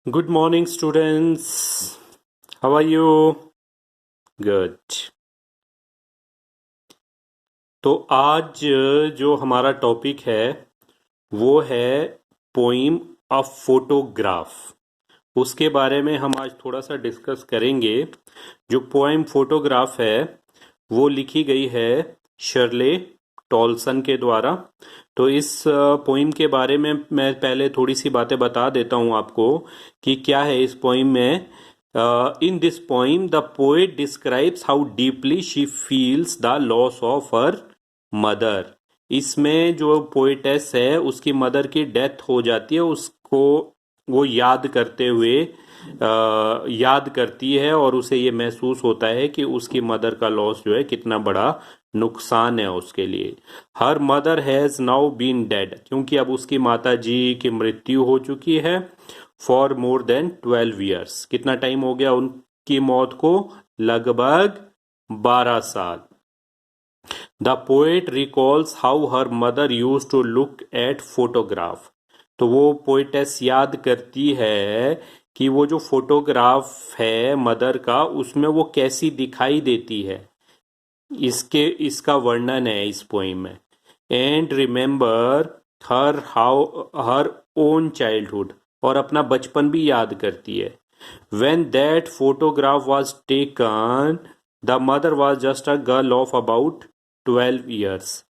Good morning, students. How are you? Good. तो आज जो हमारा टॉपिक है वो है पोइम अ फोटोग्राफ। उसके बारे में हम आज थोड़ा सा डिस्कस करेंगे। जो पोइम फोटोग्राफ है वो लिखी गई है शर्ले टॉलसन के द्वारा। तो इस पोइम के बारे में मैं पहले थोड़ी सी बातें बता देता हूँ आपको कि क्या है इस पोइम में। In this poem the poet describes how deeply she feels the loss of her mother. इसमें जो पोएटेस है उसकी मदर की डेथ हो जाती है, उसको वो याद करते हुए याद करती है और उसे ये महसूस होता है कि उसकी मदर का लॉस जो है कितना बड़ा नुकसान है उसके लिए। Her mother has now been dead, क्योंकि अब उसकी माता जी की मृत्यु हो चुकी है। फॉर मोर देन 12 ईयर्स, कितना टाइम हो गया उनकी मौत को? लगभग 12 साल। The poet recalls how her mother use to look at photograph. तो वो पोएटेस याद करती है कि वो जो फोटोग्राफ है मदर का उसमें वो कैसी दिखाई देती है। इसका वर्णन है इस पोइम में। And remember her own childhood, और अपना बचपन भी याद करती है। When that photograph was taken the mother was just a girl of about 12 years.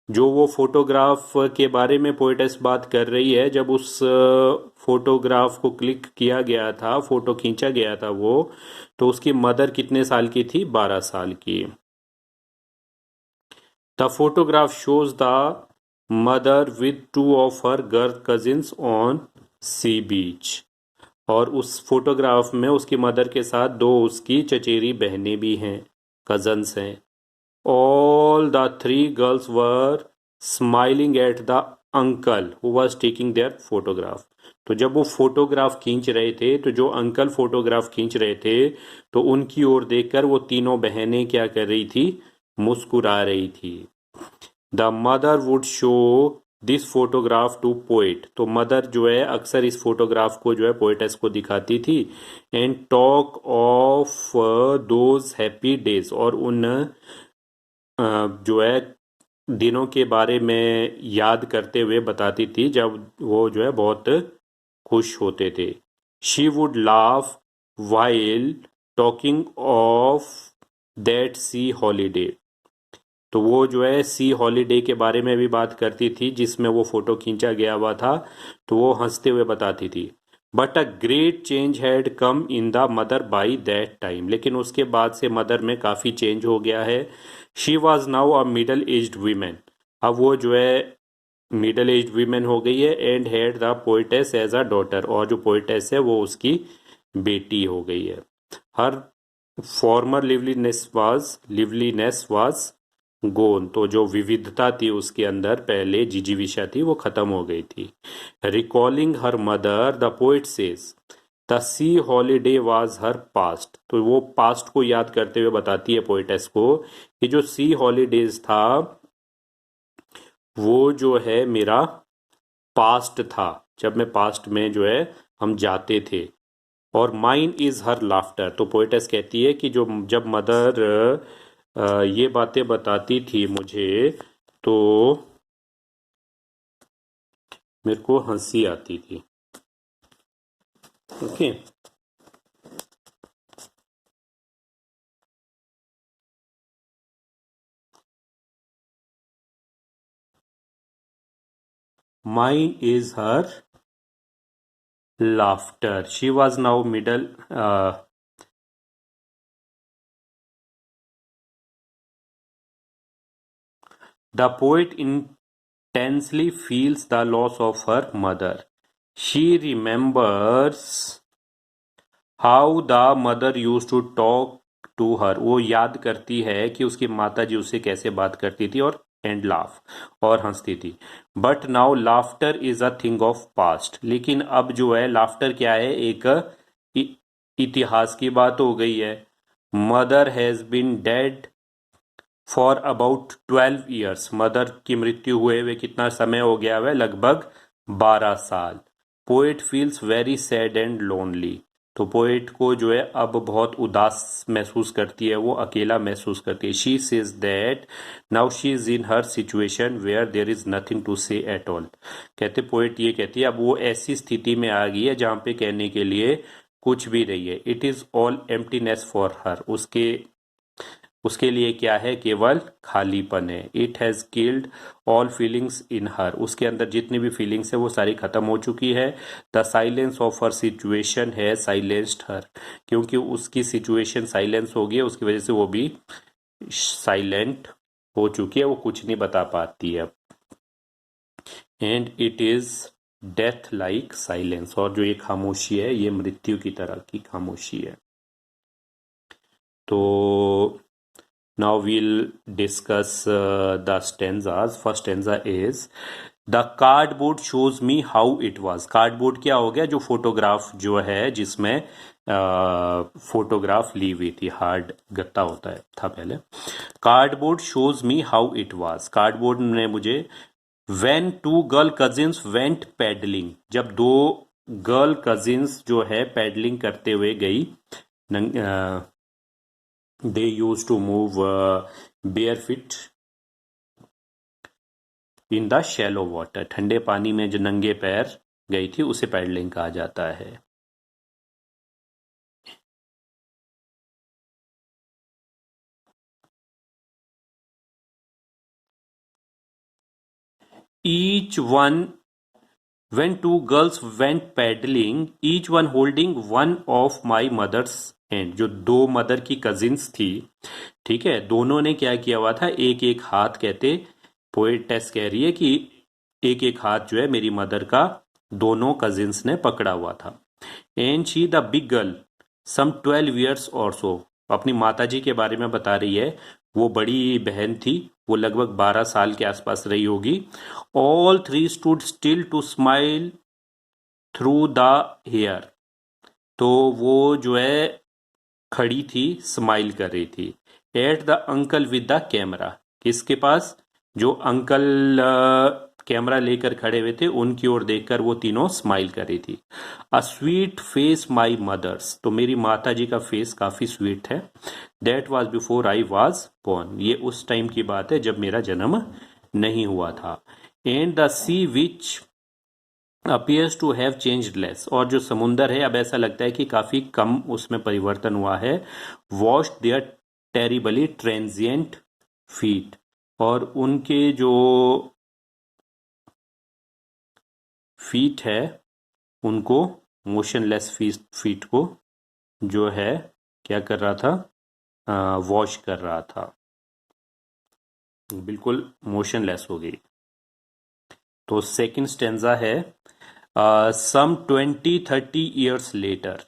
जो वो फोटोग्राफ के बारे में पोएटेस बात कर रही है, जब उस फोटोग्राफ को क्लिक किया गया था, फोटो खींचा गया था वो, तो उसकी मदर कितने साल की थी? 12 साल की। The photograph shows the mother with two of her girl cousins on sea beach. और उस फोटोग्राफ में उसकी मदर के साथ दो उसकी चचेरी बहनें भी हैं, कजन्स हैं। All the three girls were smiling at the uncle who was taking their photograph. तो जब वो फोटोग्राफ खींच रहे थे, तो जो अंकल फोटोग्राफ खींच रहे थे, तो उनकी ओर देखकर वो तीनों बहनें क्या कर रही थी? मुस्कुरा रही थी। The mother would show this photograph to poet. तो मदर जो है अक्सर इस फोटोग्राफ को जो है पोएटेस को दिखाती थी। And talk of those happy days, और उन जो है दिनों के बारे में याद करते हुए बताती थी जब वो जो है बहुत खुश होते थे। She would laugh while talking of that C holiday. तो वो जो है सी हॉलीडे के बारे में भी बात करती थी जिसमें वो फोटो खींचा गया हुआ था, तो वो हंसते हुए बताती थी। But a great change had come in the mother by that time. लेकिन उसके बाद से मदर में काफ़ी चेंज हो गया है। She was now a middle aged women. अब वो जो है मिडल एज्ड वीमेन हो गई है। And had the poetess as a daughter, और जो पोइटेस है वो उसकी बेटी हो गई है। हर फॉर्मर लिवलीनेस वाज गोन। तो जो विविधता थी उसके अंदर, पहले जिजीविषा थी, वो खत्म हो गई थी। Recalling her mother the poet says the C holiday was her past. तो वो पास्ट को याद करते हुए बताती है पोइटेस को कि जो सी हॉलीडेज था वो जो है मेरा पास्ट था, जब मैं पास्ट में जो है हम जाते थे। और माइन इज हर लाफ्टर। तो पोइटेस कहती है कि जो जब मदर ये बातें बताती थी मुझे, तो मेरे को हंसी आती थी। Okay. Mine is her laughter. She was now middle. The poet intensely feels the loss of her mother. She remembers how the mother used to talk to her. वो याद करती है कि उसकी माता जी उससे कैसे बात करती थी, और एंड लाफ, और हंसती थी। But now laughter is a thing of past. लेकिन अब जो है लाफ्टर क्या है? एक इतिहास की बात हो गई है। Mother has been dead for about 12 years. Mother की मृत्यु हुए हुए कितना समय हो गया है? लगभग 12 साल। Poet feels very sad and lonely. तो पोएट को जो है अब बहुत उदास महसूस करती है, वो अकेला महसूस करती है। She says that now she is in her situation where there is nothing to say at all. कहते पोएट ये कहती है अब वो ऐसी स्थिति में आ गई है जहाँ पे कहने के लिए कुछ भी नहीं है। It is all emptiness for her, उसके लिए क्या है, केवल खालीपन है। It has killed all feelings in her, उसके अंदर जितनी भी फीलिंग्स है वो सारी खत्म हो चुकी है। The silence of her situation है साइलेंस्ड हर, क्योंकि उसकी सिचुएशन साइलेंस हो गई है, उसकी वजह से वो भी साइलेंट हो चुकी है, वो कुछ नहीं बता पाती है। And it is death like silence, और जो ये खामोशी है ये मृत्यु की तरह की खामोशी है। तो now we'll discuss the stanzas. First stanza is the cardboard shows me how it was. Cardboard क्या हो गया, जो फोटोग्राफ जो है जिसमें फोटोग्राफ ली हुई थी, हार्ड गत्ता होता है था पहले। Cardboard shows me how it was, cardboard ने मुझे when two girl cousins went paddling, जब दो गर्ल कजिन्स जो है पैडलिंग करते हुए गई, they used to move barefoot in the shallow water, ठंडे पानी में जो नंगे पैर गई थी उसे पैडलिंग कहा जाता है। each one when two girls went paddling, each one holding one of my mother's hand, जो दो मदर की कजिन्स थी, ठीक है, दोनों ने क्या किया हुआ था, एक एक हाथ, कहते पोएटेस कह रही है कि एक एक हाथ जो है मेरी मदर का दोनों कजिन्स ने पकड़ा हुआ था। And she the big girl some 12 years और सो, अपनी माताजी के बारे में बता रही है, वो बड़ी बहन थी, वो लगभग 12 साल के आसपास रही होगी। All three stood still to smile through the hair, तो वो जो है खड़ी थी, स्माइल कर रही थी। At the uncle with the camera, किसके पास, जो अंकल कैमरा लेकर खड़े हुए थे उनकी ओर देखकर वो तीनों स्माइल कर रही थी। A sweet face my mother's, तो मेरी माता जी का फेस काफी स्वीट है। That was before I was born, ये उस टाइम की बात है जब मेरा जन्म नहीं हुआ था। And the sea which appears to have changed less, और जो समुंदर है अब ऐसा लगता है कि काफी कम उसमें परिवर्तन हुआ है। Washed their terribly transient feet, और उनके जो फीट है उनको, मोशनलेस फीट को जो है क्या कर रहा था, वॉश कर रहा था, बिल्कुल मोशनलेस हो गई। तो सेकंड स्टेंजा है सम 20-30 years लेटर,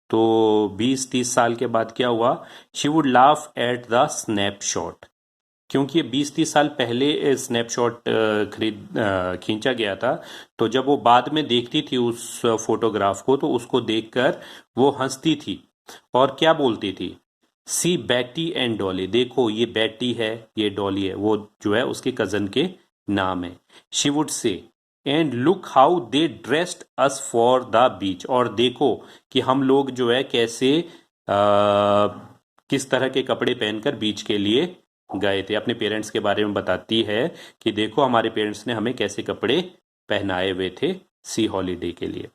तो 20-30 साल के बाद क्या हुआ, she would laugh at the snapshot, क्योंकि ये 20-30 साल पहले स्नैपशॉट खींचा गया था, तो जब वो बाद में देखती थी उस फोटोग्राफ को तो उसको देखकर वो हंसती थी और क्या बोलती थी, सी बैटी एंड डॉली, देखो ये बैटी है, ये डॉली है, वो जो है उसके कजन के नाम है। She would say and look how they dressed us for the beach, और देखो कि हम लोग जो है कैसे किस तरह के कपड़े पहनकर बीच के लिए गए थे। अपने पेरेंट्स के बारे में बताती है कि देखो हमारे पेरेंट्स ने हमें कैसे कपड़े पहनाए हुए थे सी हॉलीडे के लिए।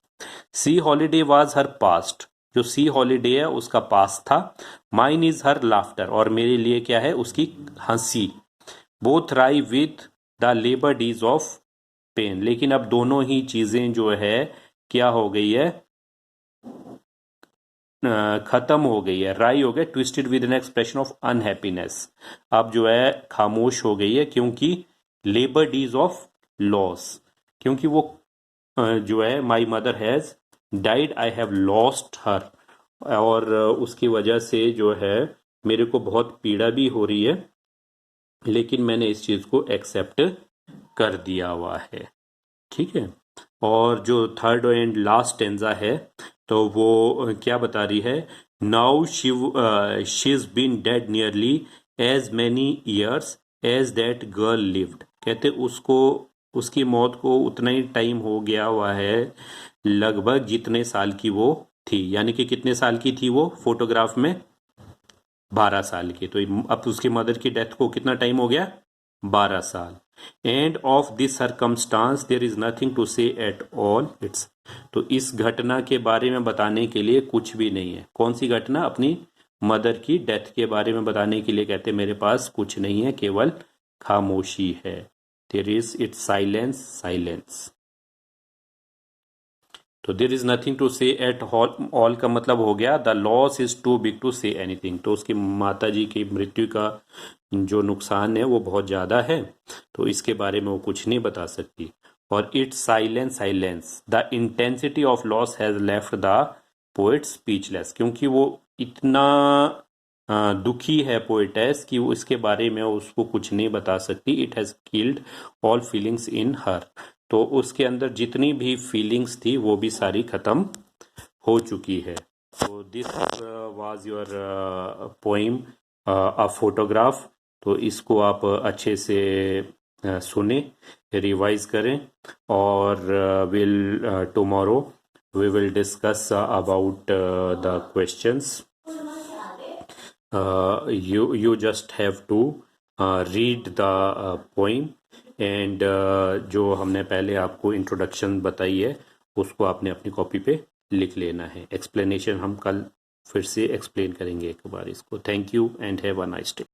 सी हॉलीडे वाज हर पास्ट, जो सी हॉलीडे है उसका पास्ट था। माइन इज हर लाफ्टर, और मेरे लिए क्या है, उसकी हंसी। Both wry with the labour days of pain, लेकिन अब दोनों ही चीजें जो है क्या हो गई है, खत्म हो गई है। राई हो गया twisted with an expression of unhappiness, अब जो है खामोश हो गई है, क्योंकि लेबर डीज ऑफ लॉस, क्योंकि वो जो है my mother has died, I have lost her, और उसकी वजह से जो है मेरे को बहुत पीड़ा भी हो रही है, लेकिन मैंने इस चीज को एक्सेप्ट कर दिया हुआ है, ठीक है। और जो थर्ड एंड लास्ट टेंजा है तो वो क्या बता रही है, now she is been dead nearly as many years as that girl lived, कहते उसको, उसकी मौत को उतना ही टाइम हो गया हुआ है लगभग जितने साल की वो थी, यानी कि कितने साल की थी वो फोटोग्राफ में, 12 साल की। तो अब उसकी मदर की डेथ को कितना टाइम हो गया, 12 साल। And of this circumstance there is nothing to say at all it's. तो इस घटना के बारे में बताने के लिए कुछ भी नहीं है। कौन सी घटना, अपनी मदर की डेथ के बारे में बताने के लिए कहते मेरे पास कुछ नहीं है, केवल खामोशी है। There is it's silence, silence. तो there is nothing to say at all का मतलब हो गया the loss is too big to say anything. तो उसकी माता जी की मृत्यु का जो नुकसान है वो बहुत ज़्यादा है, तो इसके बारे में वो कुछ नहीं बता सकती। और it's silence, silence the intensity of loss has left the poet speechless. क्योंकि वो इतना दुखी है पोएटेस कि वो इसके बारे में उसको कुछ नहीं बता सकती। It has killed all feelings in her. तो उसके अंदर जितनी भी फीलिंग्स थी वो भी सारी खत्म हो चुकी है। तो this was your poem a photograph. तो इसको आप अच्छे से सुने, रिवाइज करें, और will tomorrow we will discuss about the questions. You just have to read the poem and जो हमने पहले आपको इंट्रोडक्शन बताई है उसको आपने अपनी कॉपी पे लिख लेना है। एक्सप्लेनेशन हम कल फिर से एक्सप्लेन करेंगे एक बार इसको। Thank you and have a nice day.